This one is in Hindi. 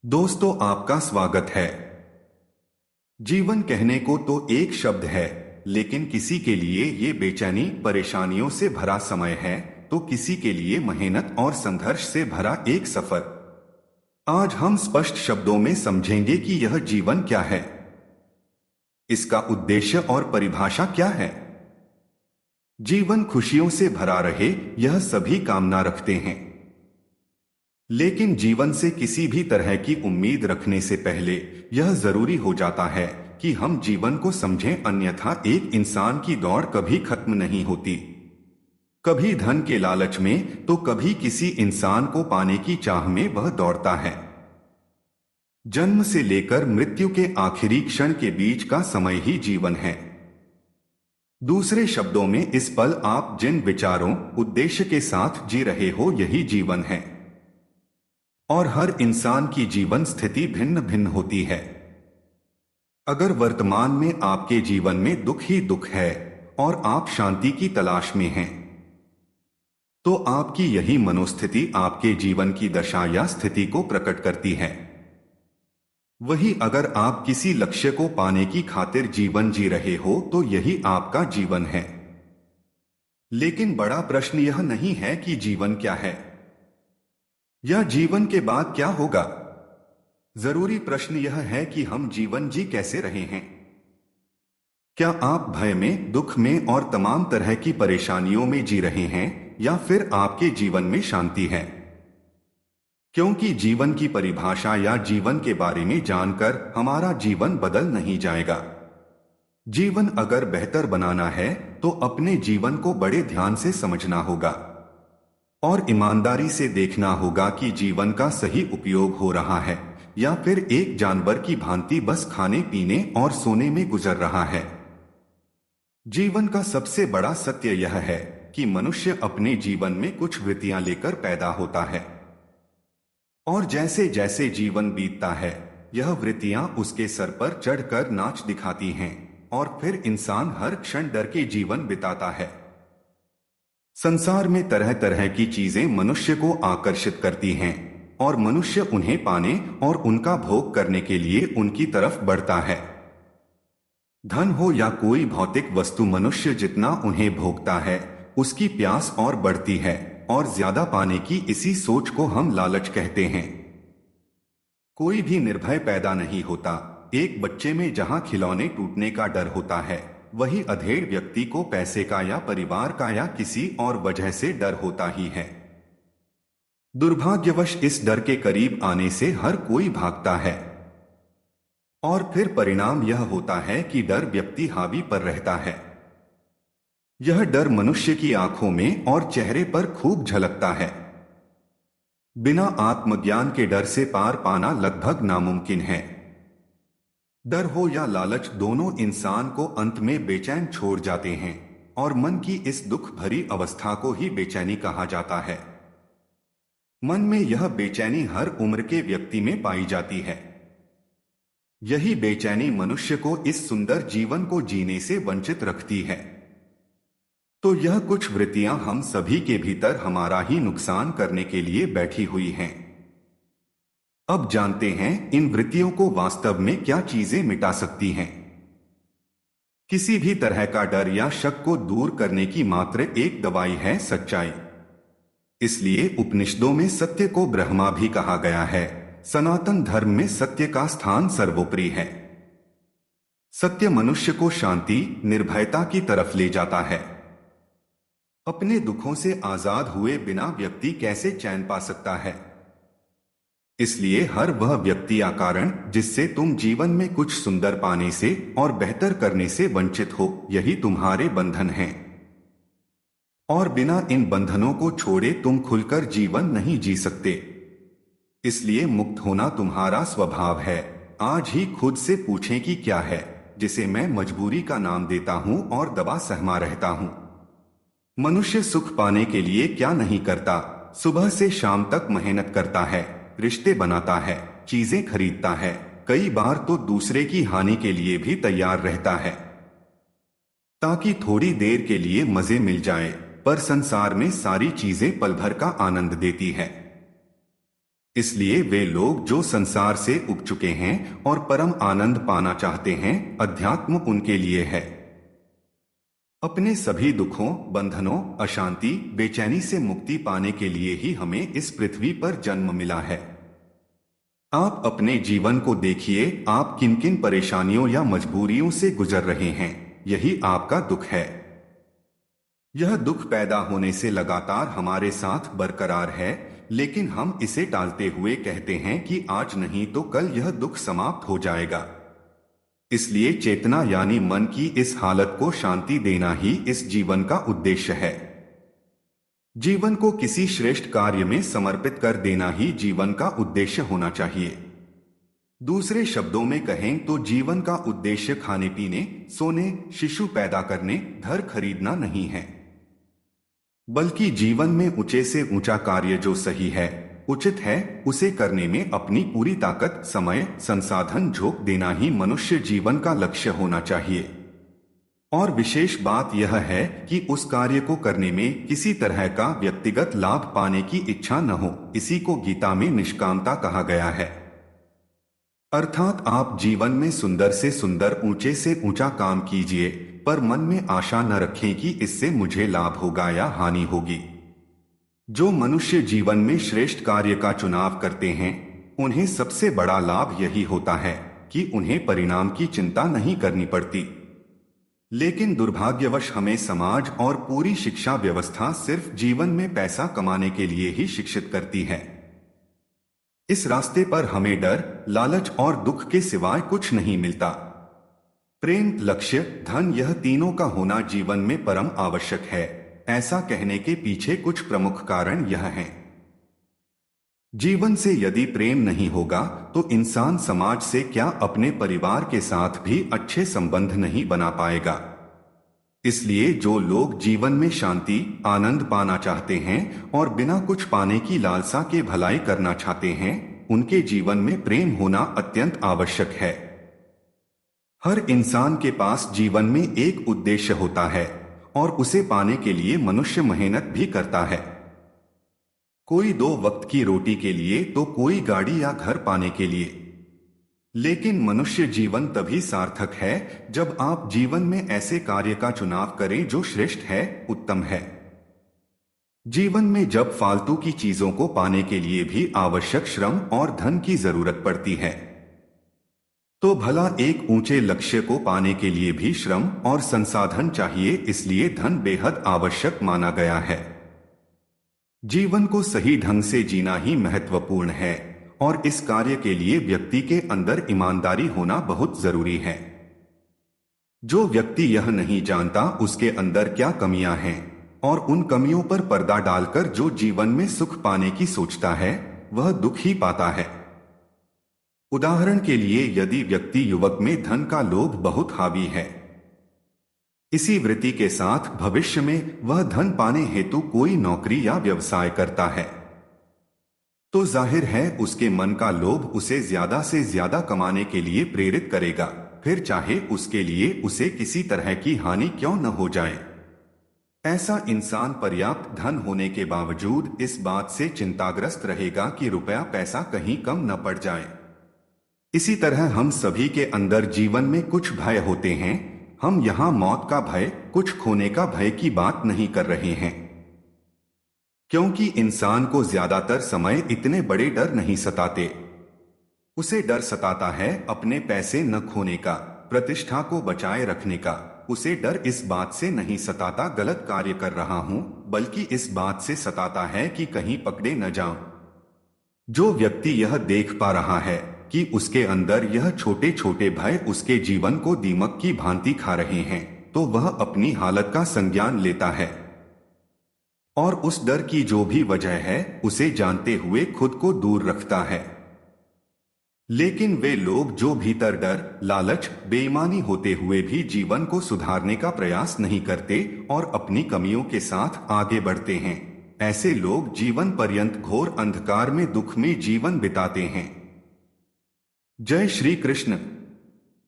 दोस्तों, आपका स्वागत है। जीवन कहने को तो एक शब्द है, लेकिन किसी के लिए ये बेचैनी परेशानियों से भरा समय है, तो किसी के लिए मेहनत और संघर्ष से भरा एक सफर। आज हम स्पष्ट शब्दों में समझेंगे कि यह जीवन क्या है, इसका उद्देश्य और परिभाषा क्या है। जीवन खुशियों से भरा रहे, यह सभी कामना रखते हैं। लेकिन जीवन से किसी भी तरह की उम्मीद रखने से पहले यह जरूरी हो जाता है कि हम जीवन को समझें, अन्यथा एक इंसान की दौड़ कभी खत्म नहीं होती। कभी धन के लालच में, तो कभी किसी इंसान को पाने की चाह में वह दौड़ता है। जन्म से लेकर मृत्यु के आखिरी क्षण के बीच का समय ही जीवन है। दूसरे शब्दों में, इस पल आप जिन विचारों, उद्देश्य के साथ जी रहे हो, यही जीवन है। और हर इंसान की जीवन स्थिति भिन्न भिन्न होती है। अगर वर्तमान में आपके जीवन में दुख ही दुख है और आप शांति की तलाश में हैं, तो आपकी यही मनोस्थिति आपके जीवन की दशा या स्थिति को प्रकट करती है। वही अगर आप किसी लक्ष्य को पाने की खातिर जीवन जी रहे हो, तो यही आपका जीवन है। लेकिन बड़ा प्रश्न यह नहीं है कि जीवन क्या है या जीवन के बाद क्या होगा। जरूरी प्रश्न यह है कि हम जीवन जी कैसे रहे हैं। क्या आप भय में, दुख में और तमाम तरह की परेशानियों में जी रहे हैं, या फिर आपके जीवन में शांति है। क्योंकि जीवन की परिभाषा या जीवन के बारे में जानकर हमारा जीवन बदल नहीं जाएगा। जीवन अगर बेहतर बनाना है, तो अपने जीवन को बड़े ध्यान से समझना होगा और ईमानदारी से देखना होगा कि जीवन का सही उपयोग हो रहा है, या फिर एक जानवर की भांति बस खाने पीने और सोने में गुजर रहा है। जीवन का सबसे बड़ा सत्य यह है कि मनुष्य अपने जीवन में कुछ वृत्तियां लेकर पैदा होता है, और जैसे जैसे जीवन बीतता है, यह वृत्तियां उसके सर पर चढ़कर नाच दिखाती हैं, और फिर इंसान हर क्षण डर के जीवन बिताता है। संसार में तरह तरह की चीजें मनुष्य को आकर्षित करती हैं, और मनुष्य उन्हें पाने और उनका भोग करने के लिए उनकी तरफ बढ़ता है। धन हो या कोई भौतिक वस्तु, मनुष्य जितना उन्हें भोगता है, उसकी प्यास और बढ़ती है, और ज्यादा पाने की इसी सोच को हम लालच कहते हैं। कोई भी निर्भय पैदा नहीं होता। एक बच्चे में जहां खिलौने टूटने का डर होता है, वही अधेड़ व्यक्ति को पैसे का या परिवार का या किसी और वजह से डर होता ही है। दुर्भाग्यवश इस डर के करीब आने से हर कोई भागता है, और फिर परिणाम यह होता है कि डर व्यक्ति हावी पर रहता है। यह डर मनुष्य की आंखों में और चेहरे पर खूब झलकता है। बिना आत्मज्ञान के डर से पार पाना लगभग नामुमकिन है। डर हो या लालच, दोनों इंसान को अंत में बेचैन छोड़ जाते हैं, और मन की इस दुख भरी अवस्था को ही बेचैनी कहा जाता है। मन में यह बेचैनी हर उम्र के व्यक्ति में पाई जाती है। यही बेचैनी मनुष्य को इस सुंदर जीवन को जीने से वंचित रखती है। तो यह कुछ वृत्तियां हम सभी के भीतर हमारा ही नुकसान करने के लिए बैठी हुई हैं। अब जानते हैं इन वृत्तियों को वास्तव में क्या चीजें मिटा सकती हैं। किसी भी तरह का डर या शक को दूर करने की मात्र एक दवाई है, सच्चाई। इसलिए उपनिषदों में सत्य को ब्रह्मा भी कहा गया है। सनातन धर्म में सत्य का स्थान सर्वोपरि है। सत्य मनुष्य को शांति, निर्भयता की तरफ ले जाता है। अपने दुखों से आजाद हुए बिना व्यक्ति कैसे चैन पा सकता है। इसलिए हर वह व्यक्ति या कारण जिससे तुम जीवन में कुछ सुंदर पाने से और बेहतर करने से वंचित हो, यही तुम्हारे बंधन हैं। और बिना इन बंधनों को छोड़े तुम खुलकर जीवन नहीं जी सकते। इसलिए मुक्त होना तुम्हारा स्वभाव है। आज ही खुद से पूछें कि क्या है जिसे मैं मजबूरी का नाम देता हूं और दबा सहमा रहता हूं। मनुष्य सुख पाने के लिए क्या नहीं करता। सुबह से शाम तक मेहनत करता है, रिश्ते बनाता है, चीजें खरीदता है, कई बार तो दूसरे की हानि के लिए भी तैयार रहता है, ताकि थोड़ी देर के लिए मजे मिल जाए। पर संसार में सारी चीजें पल भर का आनंद देती है। इसलिए वे लोग जो संसार से उग चुके हैं और परम आनंद पाना चाहते हैं, अध्यात्म उनके लिए है। अपने सभी दुखों, बंधनों, अशांति, बेचैनी से मुक्ति पाने के लिए ही हमें इस पृथ्वी पर जन्म मिला है। आप अपने जीवन को देखिए, आप किन किन परेशानियों या मजबूरियों से गुजर रहे हैं। यही आपका दुख है। यह दुख पैदा होने से लगातार हमारे साथ बरकरार है, लेकिन हम इसे टालते हुए कहते हैं कि आज नहीं तो कल यह दुख समाप्त हो जाएगा। इसलिए चेतना यानी मन की इस हालत को शांति देना ही इस जीवन का उद्देश्य है। जीवन को किसी श्रेष्ठ कार्य में समर्पित कर देना ही जीवन का उद्देश्य होना चाहिए। दूसरे शब्दों में कहें तो जीवन का उद्देश्य खाने पीने, सोने, शिशु पैदा करने, घर खरीदना नहीं है, बल्कि जीवन में ऊंचे से ऊंचा कार्य जो सही है, उचित है, उसे करने में अपनी पूरी ताकत, समय, संसाधन झोंक देना ही मनुष्य जीवन का लक्ष्य होना चाहिए। और विशेष बात यह है कि उस कार्य को करने में किसी तरह का व्यक्तिगत लाभ पाने की इच्छा न हो। इसी को गीता में निष्कामता कहा गया है। अर्थात आप जीवन में सुंदर से सुंदर, ऊंचे से ऊंचा काम कीजिए, पर मन में आशा न रखें कि इससे मुझे लाभ होगा या हानि होगी। जो मनुष्य जीवन में श्रेष्ठ कार्य का चुनाव करते हैं, उन्हें सबसे बड़ा लाभ यही होता है कि उन्हें परिणाम की चिंता नहीं करनी पड़ती। लेकिन दुर्भाग्यवश हमें समाज और पूरी शिक्षा व्यवस्था सिर्फ जीवन में पैसा कमाने के लिए ही शिक्षित करती है। इस रास्ते पर हमें डर, लालच और दुख के सिवाय कुछ नहीं मिलता। प्रेम, लक्ष्य, धन, यह तीनों का होना जीवन में परम आवश्यक है। ऐसा कहने के पीछे कुछ प्रमुख कारण यह हैं। जीवन से यदि प्रेम नहीं होगा तो इंसान समाज से क्या, अपने परिवार के साथ भी अच्छे संबंध नहीं बना पाएगा। इसलिए जो लोग जीवन में शांति, आनंद पाना चाहते हैं और बिना कुछ पाने की लालसा के भलाई करना चाहते हैं, उनके जीवन में प्रेम होना अत्यंत आवश्यक है। हर इंसान के पास जीवन में एक उद्देश्य होता है और उसे पाने के लिए मनुष्य मेहनत भी करता है। कोई 2 वक्त की रोटी के लिए तो कोई गाड़ी या घर पाने के लिए। लेकिन मनुष्य जीवन तभी सार्थक है जब आप जीवन में ऐसे कार्य का चुनाव करें जो श्रेष्ठ है, उत्तम है। जीवन में जब फालतू की चीजों को पाने के लिए भी आवश्यक श्रम और धन की जरूरत पड़ती है, तो भला एक ऊंचे लक्ष्य को पाने के लिए भी श्रम और संसाधन चाहिए। इसलिए धन बेहद आवश्यक माना गया है। जीवन को सही ढंग से जीना ही महत्वपूर्ण है और इस कार्य के लिए व्यक्ति के अंदर ईमानदारी होना बहुत जरूरी है। जो व्यक्ति यह नहीं जानता उसके अंदर क्या कमियां हैं और उन कमियों पर पर्दा डालकर जो जीवन में सुख पाने की सोचता है, वह दुख ही पाता है। उदाहरण के लिए यदि व्यक्ति युवक में धन का लोभ बहुत हावी है, इसी वृत्ति के साथ भविष्य में वह धन पाने हेतु कोई नौकरी या व्यवसाय करता है, तो जाहिर है उसके मन का लोभ उसे ज्यादा से ज्यादा कमाने के लिए प्रेरित करेगा, फिर चाहे उसके लिए उसे किसी तरह की हानि क्यों न हो जाए। ऐसा इंसान पर्याप्त धन होने के बावजूद इस बात से चिंताग्रस्त रहेगा कि रुपया पैसा कहीं कम न पड़ जाए। इसी तरह हम सभी के अंदर जीवन में कुछ भय होते हैं। हम यहाँ मौत का भय, कुछ खोने का भय की बात नहीं कर रहे हैं, क्योंकि इंसान को ज्यादातर समय इतने बड़े डर नहीं सताते। उसे डर सताता है अपने पैसे न खोने का, प्रतिष्ठा को बचाए रखने का। उसे डर इस बात से नहीं सताता गलत कार्य कर रहा हूं, बल्कि इस बात से सताता है कि कहीं पकड़े न जाऊं। जो व्यक्ति यह देख पा रहा है कि उसके अंदर यह छोटे छोटे भय उसके जीवन को दीमक की भांति खा रहे हैं, तो वह अपनी हालत का संज्ञान लेता है और उस डर की जो भी वजह है उसे जानते हुए खुद को दूर रखता है। लेकिन वे लोग जो भीतर डर, लालच, बेईमानी होते हुए भी जीवन को सुधारने का प्रयास नहीं करते और अपनी कमियों के साथ आगे बढ़ते हैं, ऐसे लोग जीवन पर्यंत घोर अंधकार में, दुख में जीवन बिताते हैं। जय श्री कृष्ण।